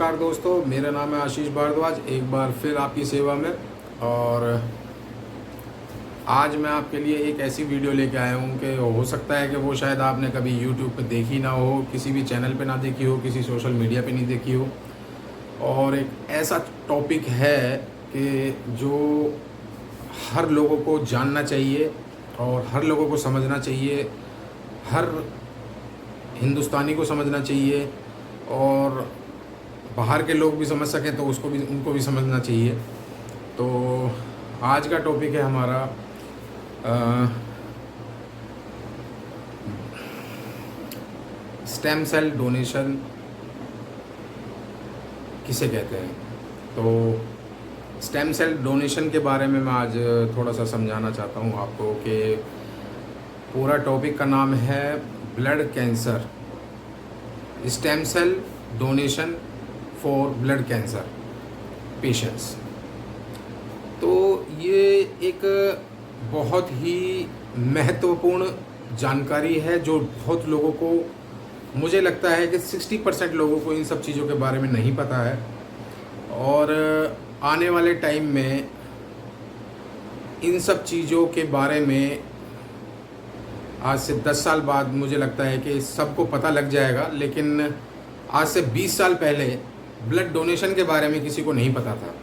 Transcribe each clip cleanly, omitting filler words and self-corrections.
नमस्कार दोस्तों, मेरा नाम है आशीष भारद्वाज। एक बार फिर आपकी सेवा में। और आज मैं आपके लिए एक ऐसी वीडियो लेके आया हूँ कि हो सकता है कि वो शायद आपने कभी यूट्यूब पे देखी ना हो, किसी भी चैनल पे ना देखी हो, किसी सोशल मीडिया पे नहीं देखी हो। और एक ऐसा टॉपिक है कि जो हर लोगों को जानना चाहिए और हर लोगों को समझना चाहिए, हर हिंदुस्तानी को समझना चाहिए और बाहर के लोग भी समझ सकें तो उनको भी समझना चाहिए। तो आज का टॉपिक है हमारा स्टेम सेल डोनेशन किसे कहते हैं। तो स्टेम सेल डोनेशन के बारे में मैं आज थोड़ा सा समझाना चाहता हूँ आपको कि पूरा टॉपिक का नाम है blood cancer, stem cell donation for blood cancer patients. तो ये एक बहुत ही महत्वपूर्ण जानकारी है जो बहुत लोगों को, मुझे लगता है कि 60% लोगों को इन सब चीज़ों के बारे में नहीं पता है। और आने वाले टाइम में इन सब चीज़ों के बारे में आज से 10 साल बाद मुझे लगता है कि सबको पता लग जाएगा। लेकिन आज से 20 साल पहले ब्लड डोनेशन के बारे में किसी को नहीं पता था।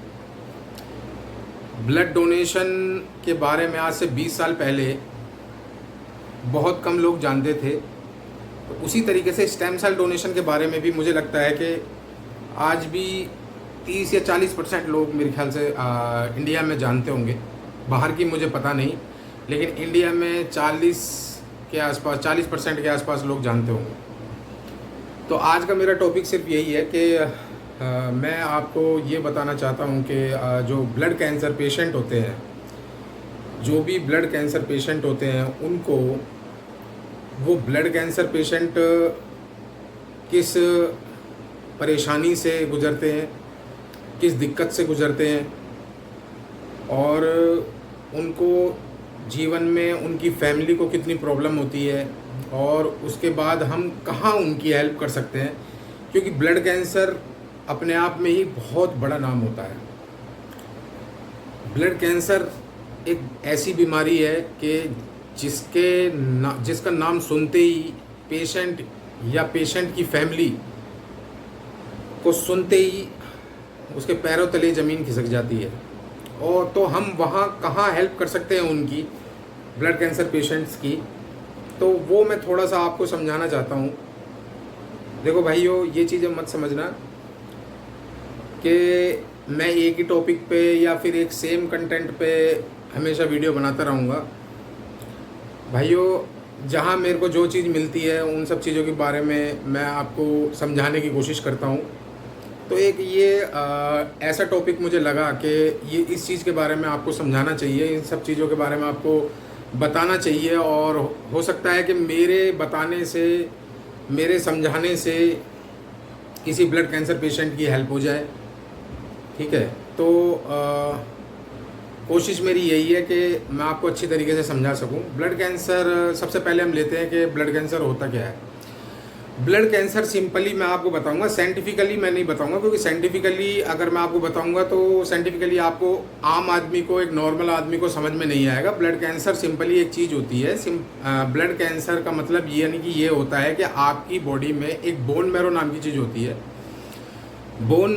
ब्लड डोनेशन के बारे में आज से 20 साल पहले बहुत कम लोग जानते थे। तो उसी तरीके से स्टेम सेल डोनेशन के बारे में भी मुझे लगता है कि आज भी 30 या 40% लोग मेरे ख्याल से इंडिया में जानते होंगे। बाहर की मुझे पता नहीं, लेकिन इंडिया में 40% के आसपास लोग जानते होंगे। तो आज का मेरा टॉपिक सिर्फ यही है कि मैं आपको ये बताना चाहता हूँ कि जो ब्लड कैंसर पेशेंट होते हैं, जो भी ब्लड कैंसर पेशेंट होते हैं, उनको वो ब्लड कैंसर पेशेंट किस परेशानी से गुज़रते हैं, किस दिक्कत से गुज़रते हैं और उनको जीवन में उनकी फैमिली को कितनी प्रॉब्लम होती है और उसके बाद हम कहाँ उनकी हेल्प कर सकते हैं। क्योंकि ब्लड कैंसर अपने आप में ही बहुत बड़ा नाम होता है। ब्लड कैंसर एक ऐसी बीमारी है कि जिसका नाम सुनते ही पेशेंट या पेशेंट की फैमिली को सुनते ही उसके पैरों तले ज़मीन खिसक जाती है। और तो हम वहाँ कहाँ हेल्प कर सकते हैं उनकी, ब्लड कैंसर पेशेंट्स की, तो वो मैं थोड़ा सा आपको समझाना चाहता हूँ। देखो भाइयों, ये चीज़ें मत समझना कि मैं एक ही टॉपिक पे या फिर एक सेम कंटेंट पे हमेशा वीडियो बनाता रहूँगा। भाइयों, जहाँ मेरे को जो चीज़ मिलती है उन सब चीज़ों के बारे में मैं आपको समझाने की कोशिश करता हूँ। तो एक ये ऐसा टॉपिक मुझे लगा कि ये इस चीज़ के बारे में आपको समझाना चाहिए, इन सब चीज़ों के बारे में आपको बताना चाहिए। और हो सकता है कि मेरे बताने से, मेरे समझाने से किसी ब्लड कैंसर पेशेंट की हेल्प हो जाए। ठीक है, तो कोशिश मेरी यही है कि मैं आपको अच्छी तरीके से समझा सकूं। ब्लड कैंसर, सबसे पहले हम लेते हैं कि ब्लड कैंसर होता क्या है। ब्लड कैंसर सिंपली मैं आपको बताऊंगा, साइंटिफिकली मैं नहीं बताऊंगा, क्योंकि साइंटिफिकली अगर मैं आपको बताऊंगा तो साइंटिफिकली आपको, आम आदमी को, एक नॉर्मल आदमी को समझ में नहीं आएगा। ब्लड कैंसर सिंपली एक चीज़ होती है। ब्लड कैंसर का मतलब ये यानी कि ये होता है कि आपकी बॉडी में एक बोन मैरो नाम की चीज़ होती है। बोन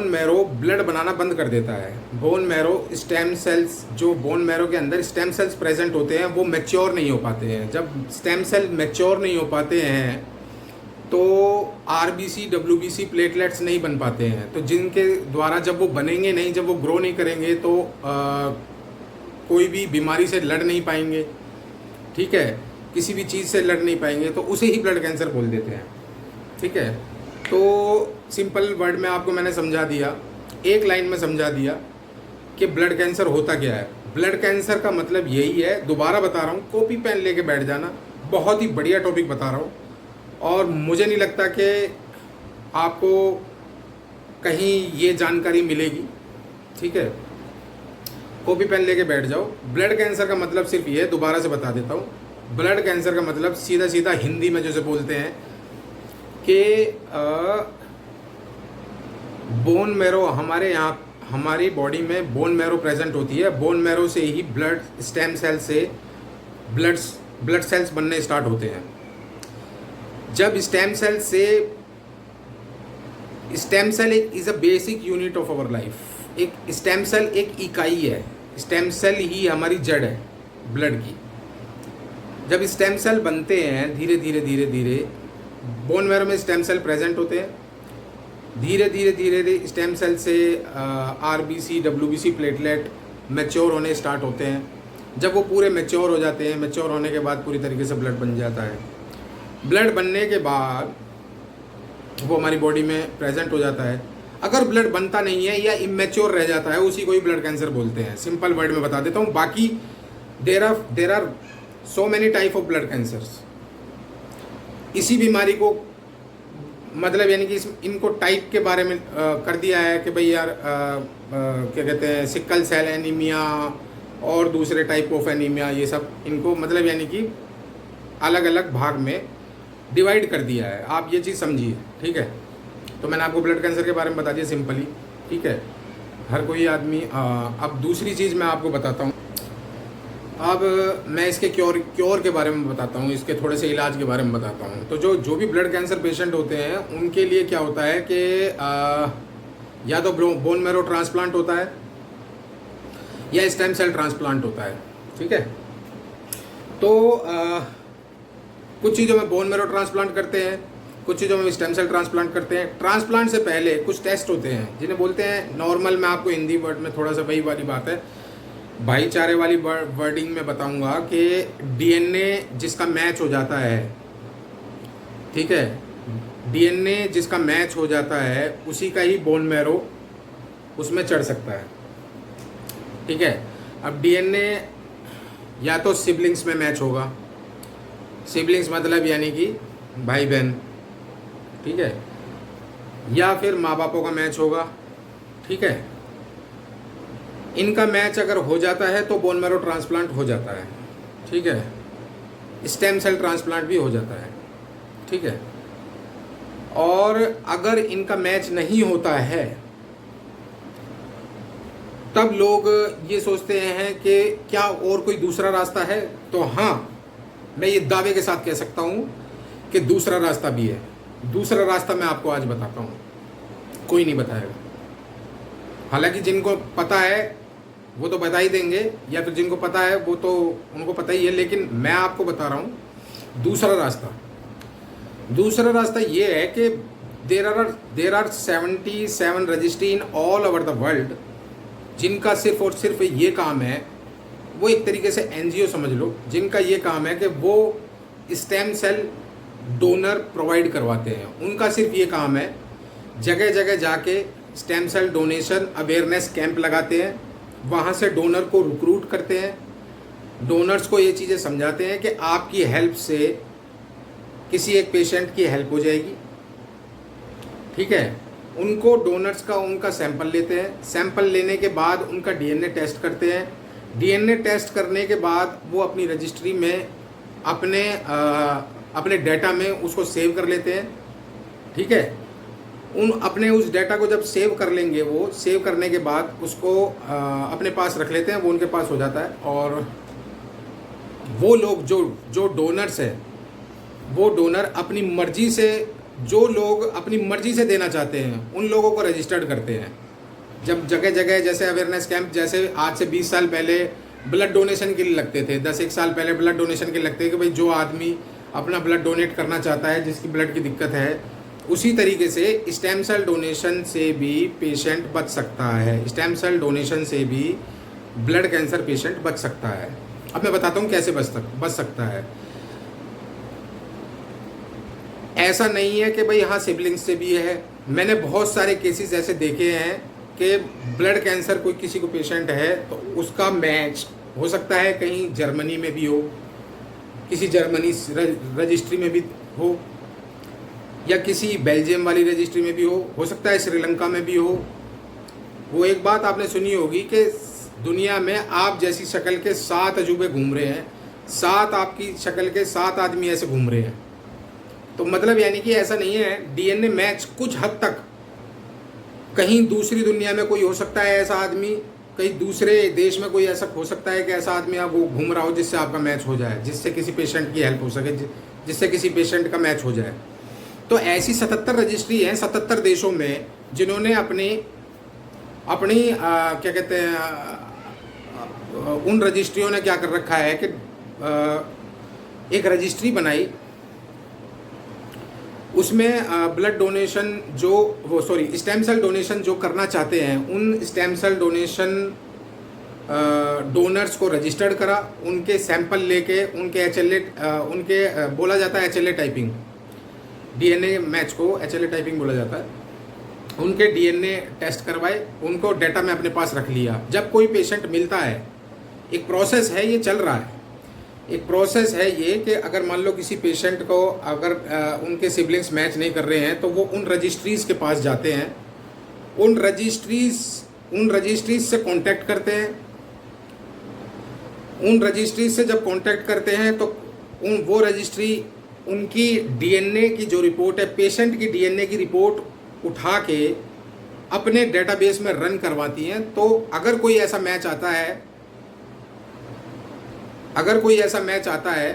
मैरो ब्लड बनाना बंद कर देता है। बोन मैरो स्टेम सेल्स, जो बोन मैरो के अंदर स्टेम सेल्स प्रेजेंट होते हैं, वो मैच्योर नहीं हो पाते हैं। जब स्टेम सेल मैच्योर नहीं हो पाते हैं तो आरबीसी, डब्ल्यूबीसी, प्लेटलेट्स नहीं बन पाते हैं। तो जिनके द्वारा जब वो बनेंगे नहीं, जब वो ग्रो नहीं करेंगे तो कोई भी बीमारी से लड़ नहीं पाएंगे। ठीक है, किसी भी चीज़ से लड़ नहीं पाएंगे, तो उसे ही ब्लड कैंसर बोल देते हैं। ठीक है, तो सिंपल वर्ड में आपको मैंने समझा दिया, एक लाइन में समझा दिया कि ब्लड कैंसर होता क्या है। ब्लड कैंसर का मतलब यही है, दोबारा बता रहा हूँ, कॉपी पेन लेके बैठ जाना। बहुत ही बढ़िया टॉपिक बता रहा हूँ और मुझे नहीं लगता कि आपको कहीं ये जानकारी मिलेगी। ठीक है, कॉपी पेन लेके बैठ जाओ। ब्लड कैंसर का मतलब सिर्फ ये है, दोबारा से बता देता हूँ। ब्लड कैंसर का मतलब सीधा सीधा हिंदी में जैसे बोलते हैं कि बोन मैरो हमारे यहाँ, हमारी बॉडी में बोन मैरो प्रेजेंट होती है। बोन मैरो से ही ब्लड स्टेम सेल से ब्लड ब्लड सेल्स बनने स्टार्ट होते हैं। जब स्टेम सेल से, स्टेम सेल एक is a basic unit of our life. एक स्टेम सेल एक इकाई है, स्टेम सेल ही हमारी जड़ है ब्लड की। जब स्टेम सेल बनते हैं धीरे धीरे धीरे धीरे, बोन मैरो में स्टेम सेल प्रेजेंट होते हैं। धीरे धीरे धीरे धीरे स्टेम सेल से आरबीसी, डब्ल्यूबीसी, प्लेटलेट मैच्योर होने स्टार्ट होते हैं। जब वो पूरे मैच्योर हो जाते हैं, मैच्योर होने के बाद पूरी तरीके से ब्लड बन जाता है। ब्लड बनने के बाद वो हमारी बॉडी में प्रेजेंट हो जाता है। अगर ब्लड बनता नहीं है या इमेच्योर रह जाता है, उसी को ही ब्लड कैंसर बोलते हैं। सिंपल वर्ड में बता देता हूँ। बाकी there are so many type of blood cancers. इसी बीमारी को मतलब यानी कि इनको टाइप के बारे में कर दिया है कि भाई यार क्या कहते हैं, सिकल सेल एनीमिया और दूसरे टाइप ऑफ एनीमिया, ये सब इनको मतलब यानी कि अलग अलग भाग में डिवाइड कर दिया है। आप ये चीज़ समझिए, ठीक है। तो मैंने आपको ब्लड कैंसर के बारे में बता दिया सिंपली, ठीक है। हर कोई आदमी अब दूसरी चीज़ मैं आपको बताता हूँ। अब मैं इसके क्योर के बारे में बताता हूँ, इसके थोड़े से इलाज के बारे में बताता हूँ। तो जो भी ब्लड कैंसर पेशेंट होते हैं उनके लिए क्या होता है कि या तो बोन मैरो ट्रांसप्लांट होता है या स्टेम सेल ट्रांसप्लांट होता है, ठीक है। तो कुछ चीज़ों में बोन मैरो ट्रांसप्लांट करते हैं, कुछ चीज़ों में स्टेम सेल ट्रांसप्लांट करते हैं। ट्रांसप्लांट से पहले कुछ टेस्ट होते हैं जिन्हें बोलते हैं नॉर्मल, मैं आपको हिंदी वर्ड में थोड़ा सा वही वाली बात है, भाईचारे वाली वर्डिंग में बताऊंगा कि डीएनए जिसका मैच हो जाता है, ठीक है, डीएनए जिसका मैच हो जाता है उसी का ही बोन मैरो उसमें चढ़ सकता है, ठीक है। अब डीएनए या तो सिबलिंग्स में मैच होगा, सिबलिंग्स मतलब यानी कि भाई बहन, ठीक है, या फिर माँ बापों का मैच होगा, ठीक है। इनका मैच अगर हो जाता है तो बोन मैरो ट्रांसप्लांट हो जाता है, ठीक है। स्टेम सेल ट्रांसप्लांट भी हो जाता है, ठीक है। और अगर इनका मैच नहीं होता है तब लोग ये सोचते हैं कि क्या और कोई दूसरा रास्ता है। तो हाँ, मैं ये दावे के साथ कह सकता हूँ कि दूसरा रास्ता भी है। दूसरा रास्ता मैं आपको आज बताता हूँ, कोई नहीं बताएगा। हालांकि जिनको पता है वो तो बता ही देंगे, या फिर जिनको पता है वो तो उनको पता ही है, लेकिन मैं आपको बता रहा हूँ दूसरा रास्ता। दूसरा रास्ता ये है कि there are 77 registry in all over the world जिनका सिर्फ और सिर्फ ये काम है, वो एक तरीके से एनजीओ समझ लो, जिनका ये काम है कि वो स्टेम सेल डोनर प्रोवाइड करवाते हैं। उनका सिर्फ ये काम है, जगह जगह जाके stem cell donation awareness camp लगाते हैं, वहाँ से डोनर को रिक्रूट करते हैं, डोनर्स को ये चीज़ें समझाते हैं कि आपकी हेल्प से किसी एक पेशेंट की हेल्प हो जाएगी, ठीक है। उनको डोनर्स का उनका सैंपल लेते हैं, सैंपल लेने के बाद उनका डीएनए टेस्ट करते हैं, डीएनए टेस्ट करने के बाद वो अपनी रजिस्ट्री में अपने डाटा में उसको सेव कर लेते हैं, ठीक है। अपने उस डाटा को जब सेव कर लेंगे, वो सेव करने के बाद उसको अपने पास रख लेते हैं, वो उनके पास हो जाता है। और वो लोग जो डोनर्स हैं, वो डोनर अपनी मर्जी से, जो लोग अपनी मर्जी से देना चाहते हैं उन लोगों को रजिस्टर्ड करते हैं। जब जगह जगह जैसे अवेयरनेस कैंप, जैसे आज से 20 साल पहले ब्लड डोनेशन के लिए लगते थे, 10-1 साल पहले ब्लड डोनेशन के लिए लगते थे कि भाई जो आदमी अपना ब्लड डोनेट करना चाहता है, जिसकी ब्लड की दिक्कत है, उसी तरीके से स्टेम सेल डोनेशन से भी पेशेंट बच सकता है। स्टेम सेल डोनेशन से भी ब्लड कैंसर पेशेंट बच सकता है। अब मैं बताता हूँ कैसे बच सकता है। ऐसा नहीं है कि भाई हाँ सिबलिंग्स से भी है। मैंने बहुत सारे केसेस ऐसे देखे हैं कि ब्लड कैंसर कोई किसी को पेशेंट है तो उसका मैच हो सकता है कहीं जर्मनी में भी हो, किसी जर्मनी रजिस्ट्री में भी हो, या किसी बेल्जियम वाली रजिस्ट्री में भी हो सकता है श्रीलंका में भी हो। वो एक बात आपने सुनी होगी कि दुनिया में आप जैसी शक्ल के 7 अजूबे घूम रहे हैं, 7 आपकी शक्ल के 7 आदमी ऐसे घूम रहे हैं। तो मतलब यानी कि ऐसा नहीं है, डीएनए मैच कुछ हद तक कहीं दूसरी दुनिया में कोई हो सकता है ऐसा आदमी, कहीं दूसरे देश में कोई ऐसा हो सकता है कि ऐसा आदमी आप वो घूम रहा हो जिससे आपका मैच हो जाए, जिससे किसी पेशेंट की हेल्प हो सके, जिससे किसी पेशेंट का मैच हो जाए। तो ऐसी 77 रजिस्ट्री हैं 77 देशों में, जिन्होंने अपनी क्या कहते हैं, उन रजिस्ट्रियों ने क्या कर रखा है कि एक रजिस्ट्री बनाई, उसमें blood donation stem cell donation जो करना चाहते हैं, उन स्टेम सेल डोनेशन डोनर्स को रजिस्टर्ड करा, उनके सैंपल लेके उनके उनके बोला जाता है HLA टाइपिंग, DNA मैच को HLA टाइपिंग बोला जाता है, उनके DNA टेस्ट करवाए, उनको डेटा में अपने पास रख लिया। जब कोई पेशेंट मिलता है, एक प्रोसेस है, ये चल रहा है, एक प्रोसेस है ये कि अगर मान लो किसी पेशेंट को अगर उनके सिबलिंग्स मैच नहीं कर रहे हैं तो वो उन रजिस्ट्रीज़ के पास जाते हैं, उन रजिस्ट्रीज से कांटेक्ट करते हैं, उन रजिस्ट्रीज से जब कांटेक्ट करते हैं तो वो रजिस्ट्री उनकी DNA की जो रिपोर्ट है, पेशेंट की DNA की रिपोर्ट उठा के अपने डेटाबेस में रन करवाती हैं। तो अगर कोई ऐसा मैच आता है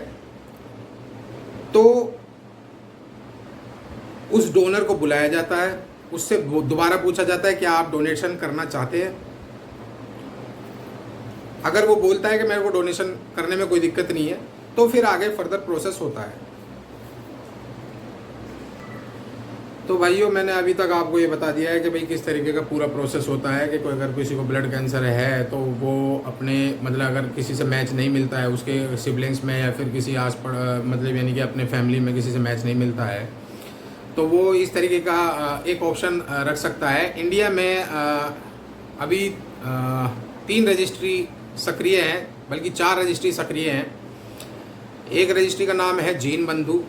तो उस डोनर को बुलाया जाता है, उससे दोबारा पूछा जाता है कि आप डोनेशन करना चाहते हैं। अगर वो बोलता है कि मेरे को डोनेशन करने में कोई दिक्कत नहीं है, तो फिर आगे फर्दर प्रोसेस होता है। तो भाइयों, मैंने अभी तक आपको ये बता दिया है कि भाई किस तरीके का पूरा प्रोसेस होता है कि कोई अगर किसी को ब्लड कैंसर है तो वो अपने मतलब अगर किसी से मैच नहीं मिलता है, उसके सिबलिंग्स में या फिर किसी मतलब यानी कि अपने फैमिली में किसी से मैच नहीं मिलता है, तो वो इस तरीके का एक ऑप्शन रख सकता है। इंडिया में अभी 3 रजिस्ट्री सक्रिय हैं, बल्कि 4 रजिस्ट्री सक्रिय हैं। एक रजिस्ट्री का नाम है जीन बंधु,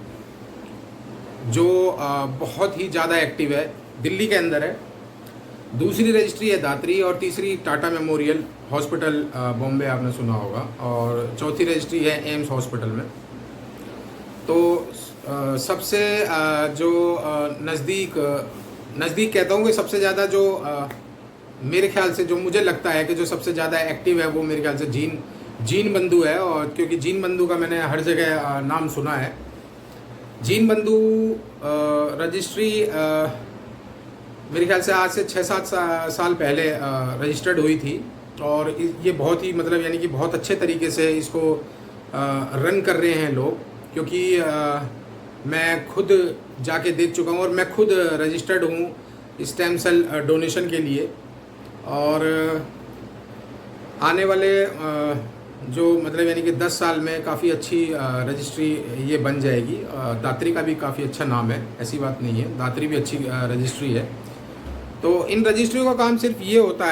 जो बहुत ही ज़्यादा एक्टिव है, दिल्ली के अंदर है। दूसरी रजिस्ट्री है दात्री, और तीसरी टाटा मेमोरियल हॉस्पिटल बॉम्बे, आपने सुना होगा, और चौथी रजिस्ट्री है एम्स हॉस्पिटल में। तो सबसे जो नज़दीक कहता हूँ कि सबसे ज़्यादा जो मेरे ख्याल से जो मुझे लगता है कि जो सबसे ज़्यादा एक्टिव है वो मेरे ख्याल से जीन बंधु है। और क्योंकि जीन बंधु का मैंने हर जगह नाम सुना है। जीन बंधु रजिस्ट्री मेरे ख्याल से आज से 6-7 साल पहले रजिस्टर्ड हुई थी, और ये बहुत ही मतलब यानी कि बहुत अच्छे तरीके से इसको रन कर रहे हैं लोग, क्योंकि मैं खुद जाके देख चुका हूँ और मैं खुद रजिस्टर्ड हूँ स्टेम सेल डोनेशन के लिए। और आने वाले जो मतलब यानी कि 10 साल में काफ़ी अच्छी रजिस्ट्री ये बन जाएगी। दात्री का भी काफ़ी अच्छा नाम है, ऐसी बात नहीं है, दात्री भी अच्छी रजिस्ट्री है। तो इन रजिस्ट्रियों का काम सिर्फ ये होता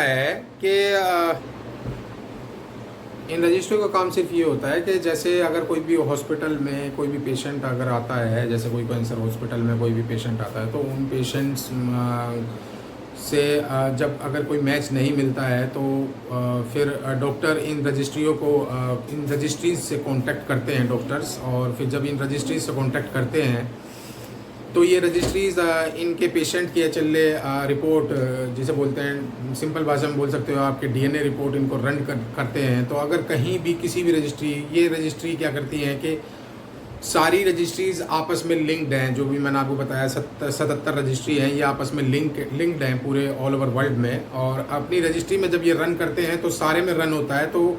है कि जैसे अगर कोई भी हॉस्पिटल में कोई भी पेशेंट अगर आता है, जैसे कोई कैंसर हॉस्पिटल में कोई भी पेशेंट आता है, तो उन पेशेंट्स से जब अगर कोई मैच नहीं मिलता है तो फिर डॉक्टर इन रजिस्ट्रीज से कांटेक्ट करते हैं डॉक्टर्स। और फिर जब इन रजिस्ट्रीज से कांटेक्ट करते हैं तो ये रजिस्ट्रीज इनके पेशेंट की HLA रिपोर्ट, जिसे बोलते हैं, सिंपल भाषा में बोल सकते हो आपके DNA रिपोर्ट, इनको रन करते हैं। तो अगर कहीं भी किसी भी ये रजिस्ट्री क्या करती हैं कि सारी रजिस्ट्रीज आपस में लिंक्ड हैं। जो भी मैंने आपको बताया 77 रजिस्ट्री हैं, ये आपस में लिंक्ड हैं पूरे ऑल ओवर वर्ल्ड में। और अपनी रजिस्ट्री में जब ये रन करते हैं तो सारे में रन होता है, तो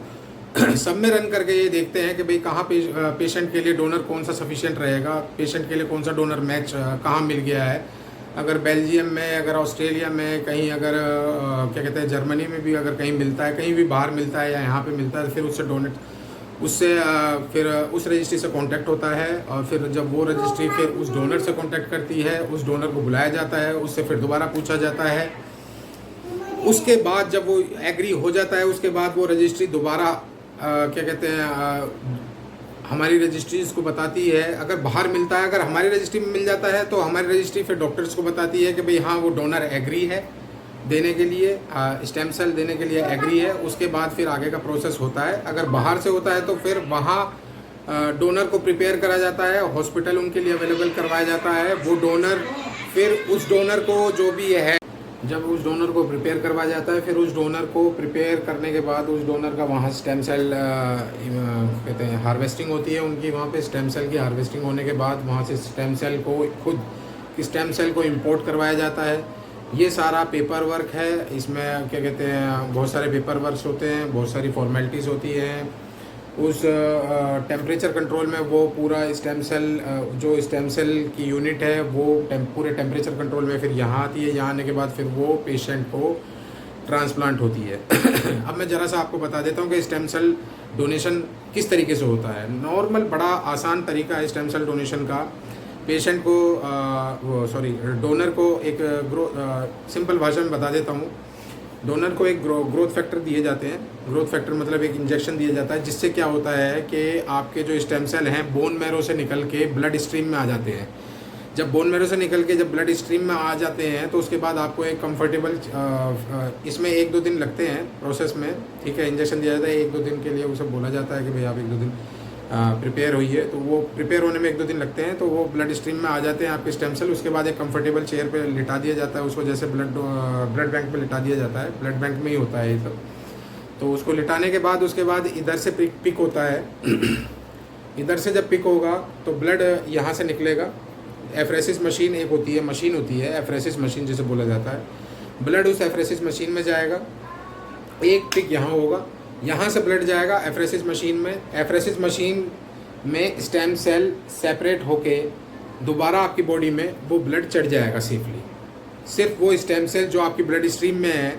सब में रन करके ये देखते हैं कि भाई कहाँ पेशेंट के लिए डोनर कौन सा सफिशिएंट रहेगा, पेशेंट के लिए कौन सा डोनर मैच कहाँ मिल गया है। अगर बेल्जियम में, अगर ऑस्ट्रेलिया में, कहीं अगर क्या कहते हैं जर्मनी में भी अगर कहीं मिलता है, कहीं भी बाहर मिलता है या यहाँ पे मिलता है, तो फिर फिर उस रजिस्ट्री से कांटेक्ट होता है। और फिर जब वो रजिस्ट्री फिर उस डोनर से कांटेक्ट करती है, उस डोनर को बुलाया जाता है, उससे फिर दोबारा पूछा जाता है। उसके बाद जब वो एग्री हो जाता है, उसके बाद वो रजिस्ट्री दोबारा क्या कहते हैं हमारी रजिस्ट्रीज को बताती है। अगर बाहर मिलता है, अगर हमारी रजिस्ट्री में मिल जाता है तो हमारी रजिस्ट्री फिर डॉक्टर्स को बताती है कि भाई हाँ, वो डोनर एग्री है देने के लिए, स्टेम सेल देने के लिए एग्री है। उसके बाद फिर आगे का प्रोसेस होता है। अगर बाहर से होता है तो फिर वहाँ डोनर को प्रिपेयर करा जाता है, हॉस्पिटल उनके लिए अवेलेबल करवाया जाता है। वो डोनर फिर उस डोनर को जो भी है जब उस डोनर को प्रिपेयर करवाया जाता है, फिर उस डोनर को प्रिपेयर करने के बाद उस डोनर का वहाँ स्टेम सेल कहते हैं हार्वेस्टिंग होती है उनकी, वहाँ पे स्टेम सेल की हार्वेस्टिंग होने के बाद वहाँ से स्टेम सेल को खुद स्टेम सेल को इंपोर्ट करवाया जाता है। ये सारा पेपर वर्क है, इसमें क्या कहते हैं बहुत सारे पेपर वर्क्स होते हैं, बहुत सारी फॉर्मेलिटीज़ होती हैं। उस टेम्परेचर कंट्रोल में वो पूरा स्टेम सेल जो स्टेम सेल की यूनिट है वो पूरे टेम्परेचर कंट्रोल में फिर यहाँ आती है। यहाँ आने के बाद फिर वो पेशेंट को ट्रांसप्लांट होती है। अब मैं ज़रा सा आपको बता देता हूँ कि स्टेम सेल डोनेशन किस तरीके से होता है। नॉर्मल बड़ा आसान तरीका है स्टेम सेल डोनेशन का। पेशेंट को डोनर को एक सिंपल भाषा में बता देता हूँ। डोनर को एक ग्रोथ फैक्टर दिए जाते हैं। ग्रोथ फैक्टर मतलब एक इंजेक्शन दिया जाता है, जिससे क्या होता है कि आपके जो स्टेम सेल हैं बोन मैरो से निकल के ब्लड स्ट्रीम में आ जाते हैं। जब बोन मैरो से निकल के जब ब्लड स्ट्रीम में आ जाते हैं तो उसके बाद आपको एक कंफर्टेबल इसमें 1-2 दिन लगते हैं प्रोसेस में, ठीक है। इंजेक्शन दिया जाता है 1-2 दिन के लिए, उसे बोला जाता है कि भाई आप 1-2 दिन प्रिपेयर होइए, तो वो प्रिपेयर होने में 1-2 दिन लगते हैं। तो वो ब्लड स्ट्रीम में आ जाते हैं आपके स्टेम सेल। उसके बाद एक कंफर्टेबल चेयर पे लिटा दिया जाता है उसको, जैसे ब्लड बैंक में लिटा दिया जाता है, ब्लड बैंक में ही होता है ये सब। तो उसको लिटाने के बाद उसके बाद इधर से पिक होता है। इधर से जब पिक होगा तो ब्लड यहाँ से निकलेगा। एफरेसिस मशीन एक होती है, मशीन होती है एफरेसिस मशीन जिसे बोला जाता है। ब्लड उस एफरेसिस मशीन में जाएगा, एक पिक यहाँ होगा, यहाँ से ब्लड जाएगा एफरेसिस मशीन में। एफरेसिस मशीन में स्टेम सेल सेपरेट होके दोबारा आपकी बॉडी में वो ब्लड चढ़ जाएगा सेफली। सिर्फ वो स्टेम सेल जो आपकी ब्लड स्ट्रीम में है,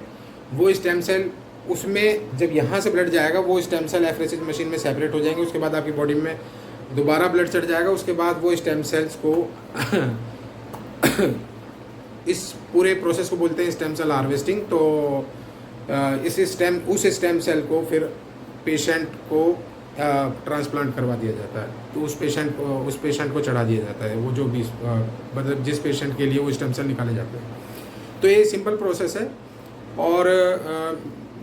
वो स्टेम सेल उसमें जब यहाँ से ब्लड जाएगा वो स्टेम सेल एफरेसिस मशीन में सेपरेट हो जाएंगे। उसके बाद आपकी बॉडी में दोबारा ब्लड चढ़ जाएगा। उसके बाद वो स्टेम सेल्स को इस पूरे प्रोसेस को बोलते हैं स्टेम सेल हार्वेस्टिंग। तो उस स्टेम सेल को फिर पेशेंट को ट्रांसप्लांट करवा दिया जाता है। तो उस पेशेंट को चढ़ा दिया जाता है, वो जो भी मतलब जिस पेशेंट के लिए वो स्टेम सेल निकाले जाते हैं। तो ये सिंपल प्रोसेस है और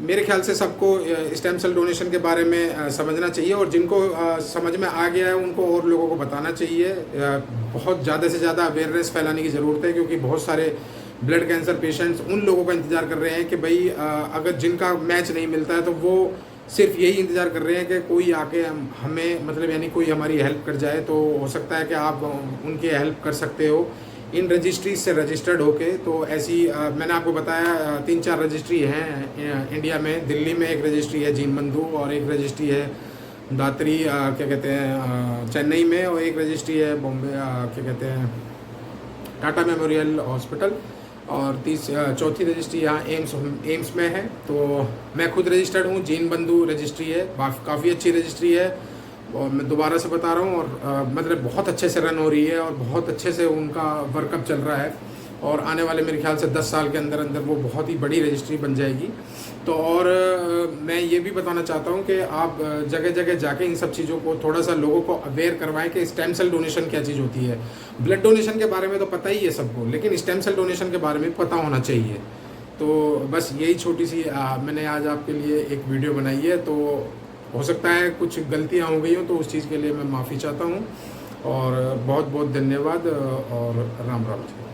मेरे ख्याल से सबको स्टेम सेल डोनेशन के बारे में समझना चाहिए, और जिनको समझ में आ गया है उनको और लोगों को बताना चाहिए। बहुत ज़्यादा से ज़्यादा अवेयरनेस फैलाने की ज़रूरत है, क्योंकि बहुत सारे ब्लड कैंसर पेशेंट्स उन लोगों का इंतज़ार कर रहे हैं कि भाई अगर जिनका मैच नहीं मिलता है तो वो सिर्फ यही इंतज़ार कर रहे हैं कि कोई आके हमें मतलब यानी कोई हमारी हेल्प कर जाए। तो हो सकता है कि आप उनकी हेल्प कर सकते हो इन रजिस्ट्रीज से रजिस्टर्ड होके। तो ऐसी मैंने आपको बताया 3-4 रजिस्ट्री हैं इंडिया में। दिल्ली में एक रजिस्ट्री है दीनबंधु, और एक रजिस्ट्री है दात्री क्या कहते हैं चेन्नई में, और एक रजिस्ट्री है बॉम्बे क्या कहते हैं टाटा मेमोरियल हॉस्पिटल, और चौथी रजिस्ट्री यहाँ एम्स में है। तो मैं खुद रजिस्टर्ड हूँ, दीनबंधु रजिस्ट्री है, काफ़ी अच्छी रजिस्ट्री है और मैं दोबारा से बता रहा हूँ। और मतलब बहुत अच्छे से रन हो रही है और बहुत अच्छे से उनका वर्कअप चल रहा है, और आने वाले मेरे ख्याल से 10 साल के अंदर अंदर वो बहुत ही बड़ी रजिस्ट्री बन जाएगी। तो और मैं ये भी बताना चाहता हूँ कि आप जगह जगह जाके इन सब चीज़ों को थोड़ा सा लोगों को अवेयर करवाएं कि स्टेम सेल डोनेशन क्या चीज़ होती है। ब्लड डोनेशन के बारे में तो पता ही है सबको, लेकिन स्टेम सेल डोनेशन के बारे में पता होना चाहिए। तो बस यही छोटी सी मैंने आज आपके लिए एक वीडियो बनाई है। तो हो सकता है कुछ गलतियाँ हो गई हों, तो उस चीज़ के लिए मैं माफ़ी चाहता हूँ, और बहुत बहुत धन्यवाद और राम राम जी।